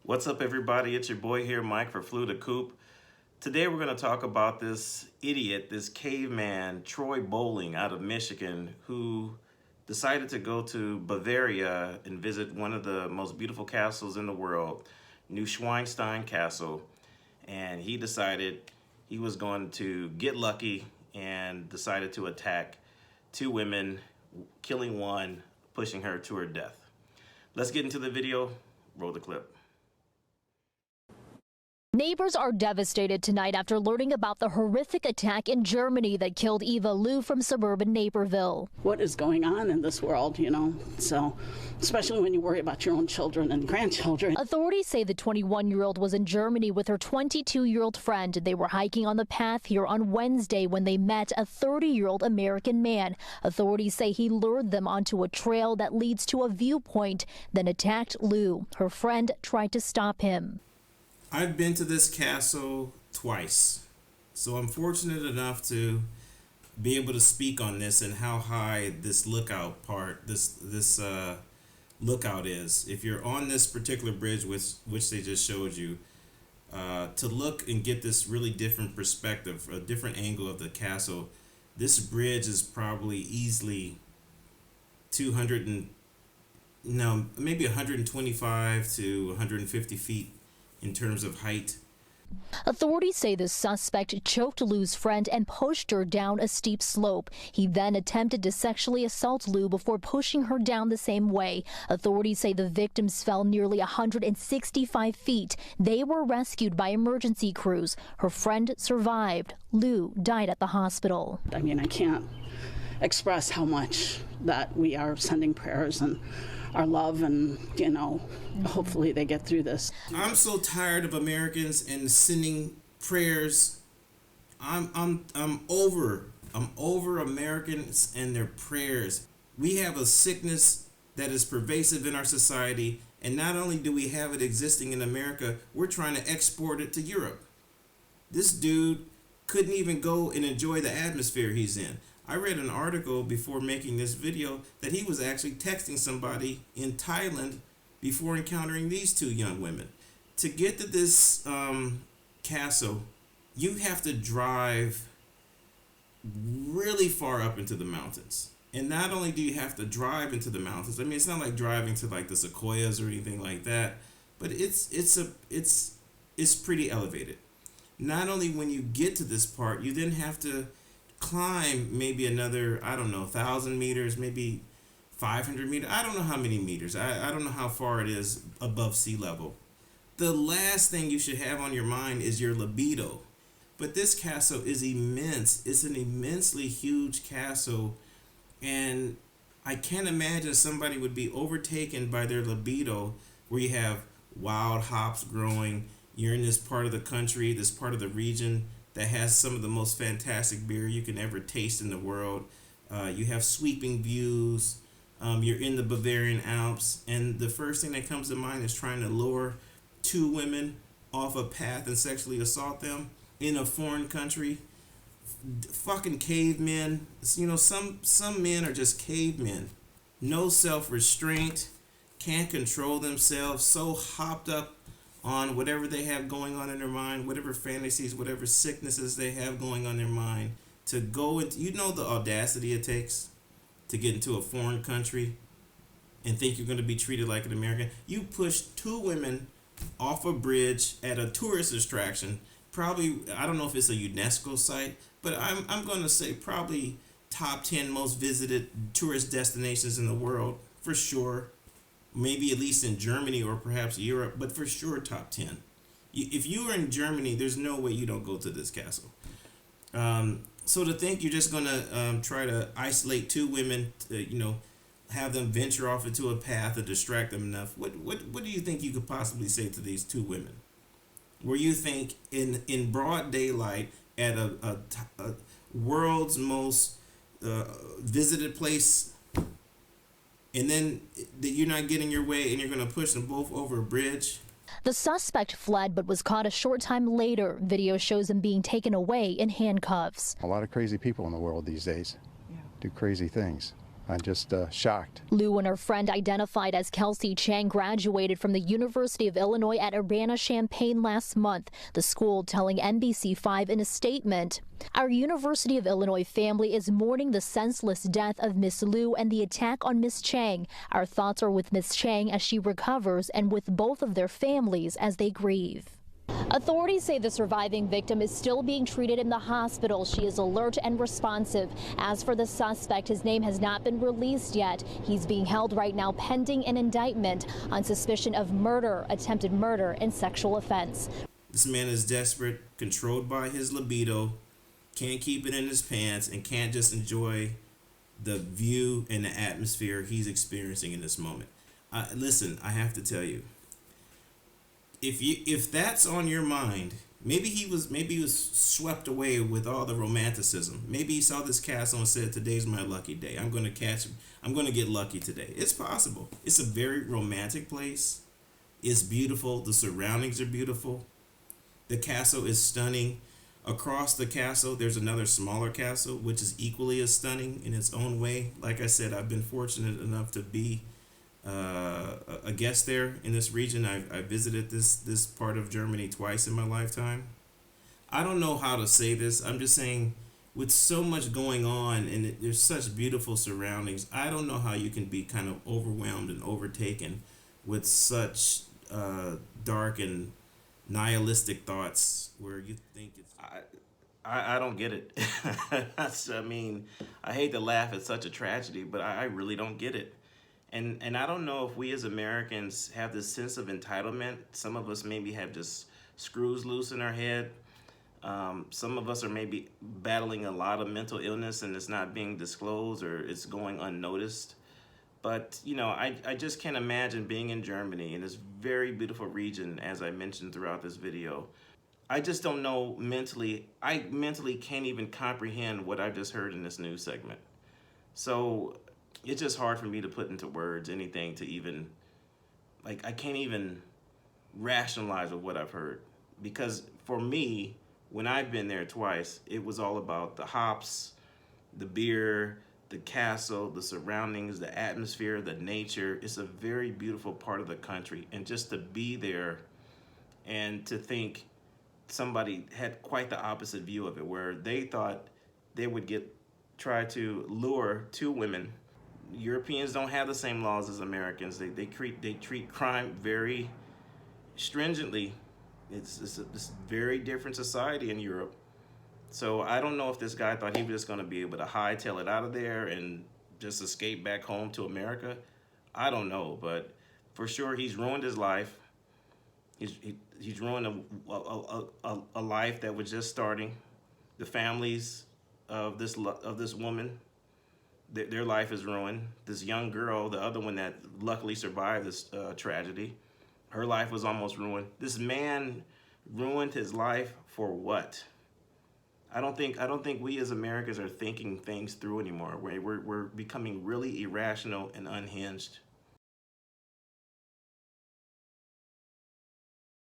What's up, everybody? It's your boy here, Mike, for Flew the Coop. Today we're going to talk about this idiot, this caveman, Troy Bowling out of Michigan, who decided to go to Bavaria and visit one of the most beautiful castles in the world, Neuschwanstein Castle. And he decided he was going to get lucky and decided to attack two women, killing one, pushing her to her death. Let's get into the video. Roll the clip. Neighbors are devastated tonight after learning about the horrific attack in Germany that killed Eva Lou from suburban Naperville. What is going on in this world, So, especially when you worry about your own children and grandchildren. Authorities say the 21-year-old was in Germany with her 22-year-old friend. They were hiking on the path here on Wednesday when they met a 30-year-old American man. Authorities say he lured them onto a trail that leads to a viewpoint, then attacked Lou. Her friend tried to stop him. I've been to this castle twice, so I'm fortunate enough to be able to speak on this and how high this lookout lookout is. If you're on this particular bridge, which they just showed you, to look and get this really different perspective, a different angle of the castle, this bridge is probably easily maybe 125 to 150 feet in terms of height. Authorities say the suspect choked Lou's friend and pushed her down a steep slope. He then attempted to sexually assault Lou before pushing her down the same way. Authorities say the victims fell nearly 165 feet. They were rescued by emergency crews. Her friend survived. Lou died at the hospital. I can't express how much that we are sending prayers and our love, and hopefully they get through this. I'm so tired of Americans and sending prayers. I'm over Americans and their prayers. We have a sickness that is pervasive in our society, and not only do we have it existing in America, we're trying to export it to Europe. This dude couldn't even go and enjoy the atmosphere he's in. I read an article before making this video that he was actually texting somebody in Thailand before encountering these two young women. To get to this castle, you have to drive really far up into the mountains. And not only do you have to drive into the mountains, it's not like driving to like the Sequoias or anything like that, but it's pretty elevated. Not only when you get to this part, you then have to climb maybe another, 1,000 meters, maybe 500 meters. I don't know how many meters. I don't know how far it is above sea level. The last thing you should have on your mind is your libido. But this castle is immense. It's an immensely huge castle. And I can't imagine somebody would be overtaken by their libido where you have wild hops growing. You're in this part of the country, this part of the region that has some of the most fantastic beer you can ever taste in the world. You have sweeping views. You're in the Bavarian Alps. And the first thing that comes to mind is trying to lure two women off a path and sexually assault them in a foreign country. Fucking cavemen. Some men are just cavemen. No self-restraint. Can't control themselves. So hopped up on whatever they have going on in their mind, whatever fantasies, whatever sicknesses they have going on in their mind, to go into, the audacity it takes to get into a foreign country and think you're going to be treated like an American. You push two women off a bridge at a tourist attraction, probably, I don't know if it's a UNESCO site, but I'm going to say probably top 10 most visited tourist destinations in the world, for sure. Maybe at least in Germany or perhaps Europe, but for sure top 10. If you are in Germany, there's no way you don't go to this castle. So to think you're just going to try to isolate two women, have them venture off into a path to distract them enough, what do you think you could possibly say to these two women? Where you think in broad daylight at a world's most visited place, and then you're not getting your way and you're going to push them both over a bridge? The suspect fled but was caught a short time later. Video shows him being taken away in handcuffs. A lot of crazy people in the world these days do crazy things. I'm just shocked. Lou and her friend, identified as Kelsey Chang, graduated from the University of Illinois at Urbana-Champaign last month, the school telling NBC5 in a statement. Our University of Illinois family is mourning the senseless death of Miss Lou and the attack on Miss Chang. Our thoughts are with Miss Chang as she recovers and with both of their families as they grieve. Authorities say the surviving victim is still being treated in the hospital. She is alert and responsive. As for the suspect, his name has not been released yet. He's being held right now pending an indictment on suspicion of murder, attempted murder, and sexual offense. This man is desperate, controlled by his libido, can't keep it in his pants, and can't just enjoy the view and the atmosphere he's experiencing in this moment. Listen, I have to tell you, if that's on your mind, maybe he was swept away with all the romanticism. Maybe he saw this castle and said, "Today's my lucky day. I'm gonna get lucky today." It's possible. It's a very romantic place. It's beautiful. The surroundings are beautiful. The castle is stunning. Across the castle, there's another smaller castle which is equally as stunning in its own way. Like I said, I've been fortunate enough to be a guest there in this region. I visited this part of Germany twice in my lifetime. I don't know how to say this. I'm just saying, with so much going on and there's such beautiful surroundings, I don't know how you can be kind of overwhelmed and overtaken with such dark and nihilistic thoughts where you think it's... I don't get it. I mean, I hate to laugh at such a tragedy, but I really don't get it. And I don't know if we as Americans have this sense of entitlement. Some of us maybe have just screws loose in our head. Some of us are maybe battling a lot of mental illness and it's not being disclosed or it's going unnoticed. But, you know, I just can't imagine being in Germany, in this very beautiful region, as I mentioned throughout this video. I just don't know mentally. I mentally can't even comprehend what I just heard in this news segment. So it's just hard for me to put into words anything to even, like, I can't even rationalize with what I've heard. Because for me, when I've been there twice, it was all about the hops, the beer, the castle, the surroundings, the atmosphere, the nature. It's a very beautiful part of the country. And just to be there and to think somebody had quite the opposite view of it, where they thought they would try to lure two women. Europeans don't have the same laws as Americans. They treat crime very stringently. It's a very different society in Europe. So I don't know if this guy thought he was just going to be able to hightail it out of there and just escape back home to America. I don't know, but for sure he's ruined his life. He's ruined a life that was just starting. The families of this woman, their life is ruined. This young girl, the other one that luckily survived this tragedy, her life was almost ruined. This man ruined his life for what? I don't think we as Americans are thinking things through anymore. We're becoming really irrational and unhinged.